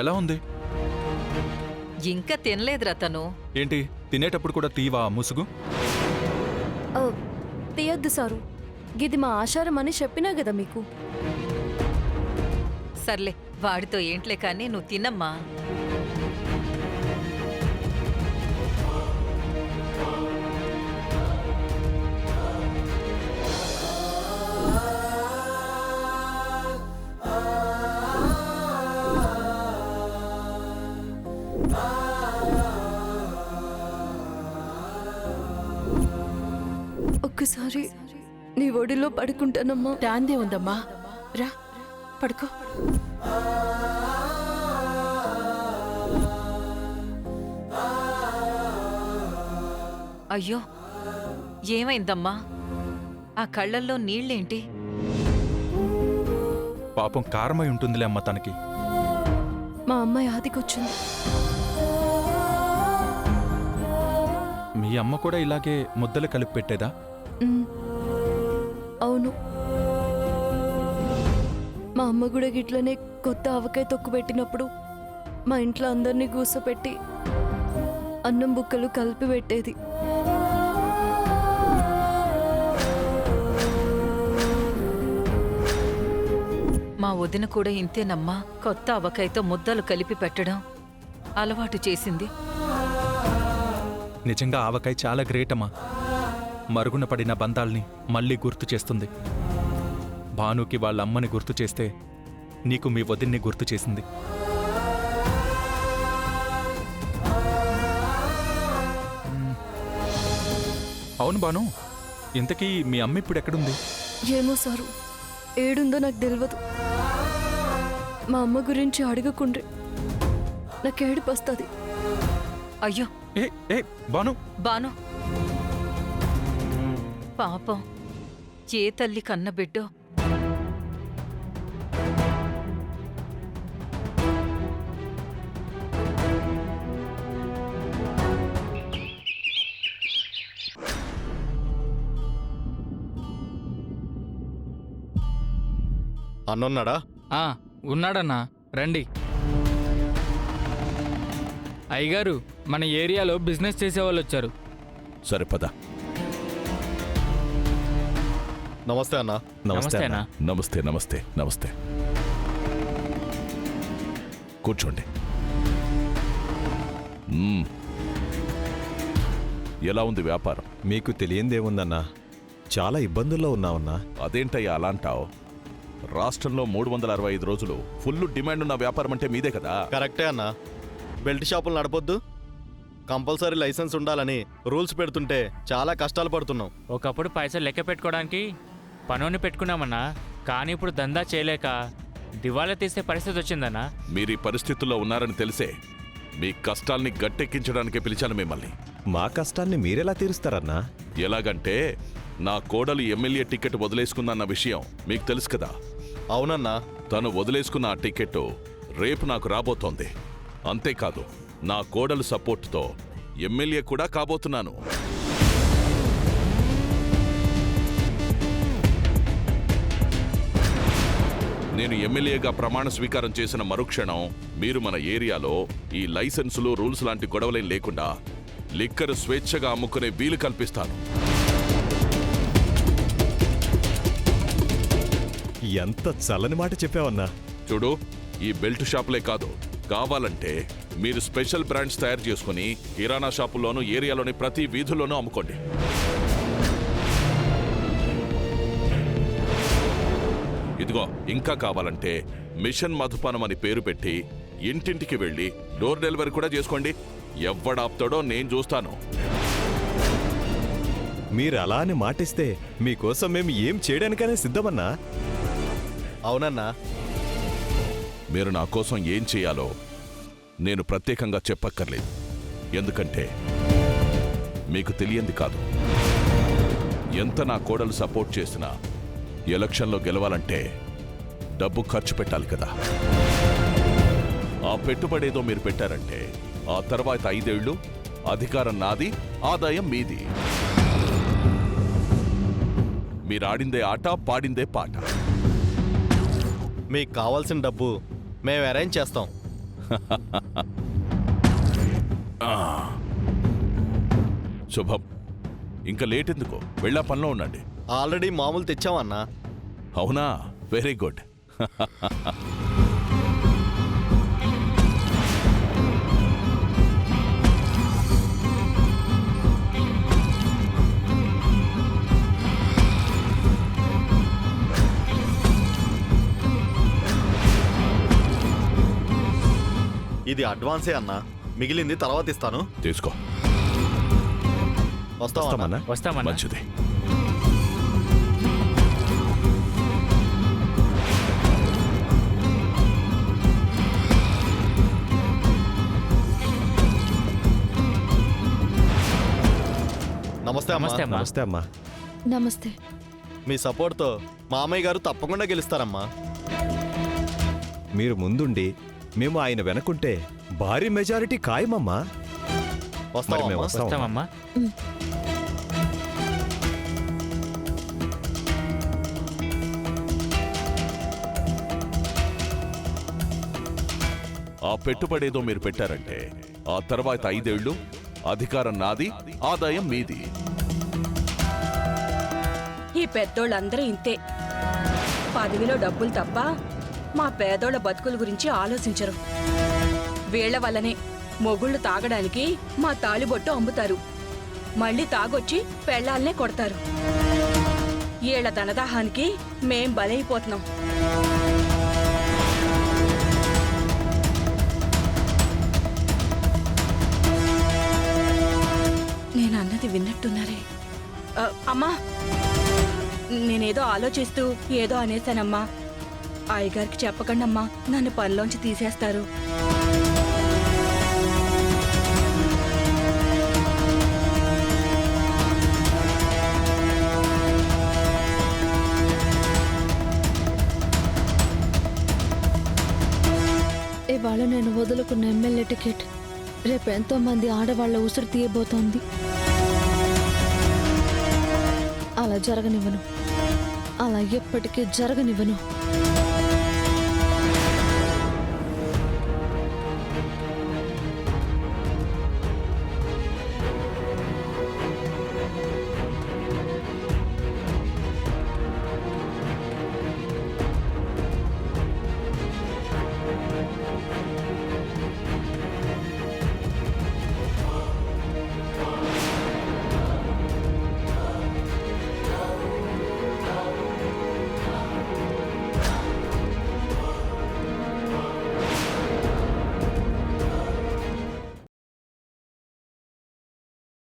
ఎలా ఉంది? ఇంకా తినలేదురా తను. ఏంటి తినేటప్పుడు కూడా తీవా ముసుగు? తీయొద్దు సారు, గిది మా ఆచారం అని చెప్పినా కదా మీకు. సర్లే, వాడితో ఏంట్లే కానీ నువ్వు తినమ్మా. ఒక్కసారి నీ ఒడిలో పడుకుంటానమ్మా. దాందే ఉందమ్మా, రా పడుకో. అయ్యో, ఏమైందమ్మా? ఆ కళ్ళల్లో నీళ్ళేంటి? పాపం కారమై ఉంటుందిలే అమ్మ తనకి. మా అమ్మాయి ఆదికొచ్చింది. మీ అమ్మ కూడా ఇలాగే ముద్దలు కలిపి పెట్టేదా? అవును, మా అమ్మ కూడా గిట్లనే కొత్త ఆవకాయ తొక్కు పెట్టినప్పుడు మా ఇంట్లో అందరినీ కూసపెట్టి అన్నం బుక్కలు కలిపి పెట్టేది. మా వదిన కూడా ఇంతేనమ్మా, కొత్త ఆవకాయతో ముద్దలు కలిపి పెట్టడం అలవాటు చేసింది. నిజంగా ఆవకాయ చాలా గ్రేట్ అమ్మా. మరుగున పడిన బంధాల్ని మళ్ళీ గుర్తు చేస్తుంది. భానుకి వాళ్ళ అమ్మని గుర్తు చేస్తే నీకు మీ వదిన్ని గుర్తు చేసింది. అవును భాను, ఇంతకీ మీ అమ్మ ఇప్పుడు ఎక్కడుంది? ఏమో సారు, ఏడుందో నాకు తెలియదు. మా అమ్మ గురించి అడగకుండ్రి, నాకు ఏడుపు వస్తుంది. అయ్యో ఏ ఏ భాను, బాను, పాపం ఏ తల్లి కన్నబిడ్డో. అన్నున్నాడా? ఉన్నాడన్నా, రండి. అయ్యగారు, మన ఏరియాలో బిజినెస్ చేసేవాళ్ళు వచ్చారు. సరే పద. నమస్తే అన్నా. నమస్తే అన్న. నమస్తే నమస్తే నమస్తే. కూర్చోండి. ఎలా ఉంది వ్యాపారం? మీకు తెలియందేముందన్నా, చాలా ఇబ్బందుల్లో ఉన్నామన్నా. అదేంటయ్యా అలా అంటావు? రాష్ట్రంలో 365 రోజులు ఫుల్ డిమాండ్ ఉన్న వ్యాపారం అంటే మీదే కదా. కరెక్టే అన్నా. బెల్ట్ షాపులు నడపొద్దు, కంపల్సరీ లైసెన్స్ ఉండాలని రూల్స్ పెడుతుంటే చాలా కష్టాలు పడుతున్నాం. ఒకప్పుడు పైసలు లెక్క పెట్టుకోవడానికి పనోని పెట్టుకున్నామన్నా, కానీ ఇప్పుడు దందా చేయలేక దివాలా తీసే పరిస్థితి వచ్చిందన్నా. మీరు ఈ పరిస్థితుల్లో ఉన్నారని తెలిసే మీ కష్టాల్ని గట్టెక్కించడానికే పిలిచాను మిమ్మల్ని. మా కష్టాన్ని మీరెలా తీరుస్తారన్నా? ఎలాగంటే నా కోడలు ఎమ్మెల్యే టికెట్ వదిలేసుకుందన్న విషయం మీకు తెలుసు కదా. అవునన్నా. తను వదిలేసుకున్న ఆ టికెట్ రేపు నాకు రాబోతోంది. అంతేకాదు, నా కోడలు సపోర్టుతో ఎమ్మెల్యే కూడా కాబోతున్నాను. నేను ఎమ్మెల్యేగా ప్రమాణ స్వీకారం చేసిన మరుక్షణం మీరు మన ఏరియాలో ఈ లైసెన్సులు, రూల్స్ లాంటి గొడవలేం లేకుండా లిక్కర్ స్వేచ్ఛగా అమ్ముకునే వీలు కల్పిస్తాను. ఎంత చల్లని మాట చెప్పావన్నా. చూడు, ఈ బెల్ట్ షాపులే కాదు, కావాలంటే మీరు స్పెషల్ బ్రాండ్స్ తయారు చేసుకుని కిరాణా షాపుల్లోనూ ఏరియాలోని ప్రతి వీధుల్లోనూ అమ్ముకోండి. ఇదిగో, ఇంకా కావాలంటే మిషన్ మధుపానం అని పేరు పెట్టి ఇంటింటికి వెళ్ళి డోర్ డెలివరీ కూడా చేసుకోండి. ఎవ్వడాప్తాడో నేను చూస్తాను. మీరు అలా అని మాటిస్తే మీకోసం మేము ఏం చేయడానికనే సిద్ధమన్నా. అవునన్నా. మీరు నా కోసం ఏం చేయాలో నేను ప్రత్యేకంగా చెప్పక్కర్లేదు. ఎందుకంటే మీకు తెలియంది కాదు. ఎంత నా కోడలు సపోర్ట్ చేసినా ఎలక్షన్లో గెలవాలంటే డబ్బు ఖర్చు పెట్టాలి కదా. ఆ పెట్టుబడేదో మీరు పెట్టారంటే ఆ తర్వాత 5 ఏళ్ళు అధికారం నాది, ఆదాయం మీది. మీరాడిందే ఆట, పాడిందే పాట. మీకు కావాల్సిన డబ్బు మేము అరేంజ్ చేస్తాం. ఆ. శుభం, ఇంకా లేట్ ఎందుకు? వెళ్ళా పనిలో ఉండండి. ఆల్రెడీ మామూలు తెచ్చామన్నా. అవునా? Very good. ఇది అడ్వాన్సే అన్నా, మిగిలింది తర్వాత ఇస్తాను. తీసుకో. వస్తామన్నా. వస్తామన్నా. మంచిది. నమస్తే అమ్మా. నమస్తే అమ్మా. నమస్తే అమ్మా. నమస్తే. మీ సపోర్ట్తో మామయ్య గారు తప్పకుండా గెలుస్తారమ్మా. మీరు ముందుండి మేము ఆయన వెనకుంటే భారీ మెజారిటీ ఖాయమమ్మా. మరి మేము వస్తామమ్మా. వస్తామమ్మా. ఆ పెట్టుబడేదో మీరు పెట్టారంటే ఆ తర్వాత 5 ఏళ్ళు అధికారం నాది, ఆదాయం మీది. ఈ పెద్దోళ్ళందరూ ఇంతే. పదవిలో డబ్బులు తప్ప మా పేదోళ్ళ బతుకుల గురించి ఆలోచించరు. వీళ్ల వల్లనే మొగుళ్ళు తాగడానికి మా తాళిబొట్టు అమ్ముతారు. మళ్ళీ తాగొచ్చి పెళ్ళాలనే కొడతారు. ఏళ్ల ధనదాహానికి మేం బలైపోతున్నాం. నేనన్నది విన్నట్టున్నారే. అమ్మా, నేనేదో ఆలోచిస్తూ ఏదో అనేశానమ్మా. అయ్యగారికి చెప్పకండమ్మా, నన్ను పనిలోంచి తీసేస్తారు. ఇవాళ నేను వదులుకున్న ఎమ్మెల్యే టికెట్ రేపు ఎంతో మంది ఆడవాళ్ల ఉసురు తీయబోతోంది. అలా జరగనివ్వను. అలా ఎప్పటికీ జరగనివ్వను.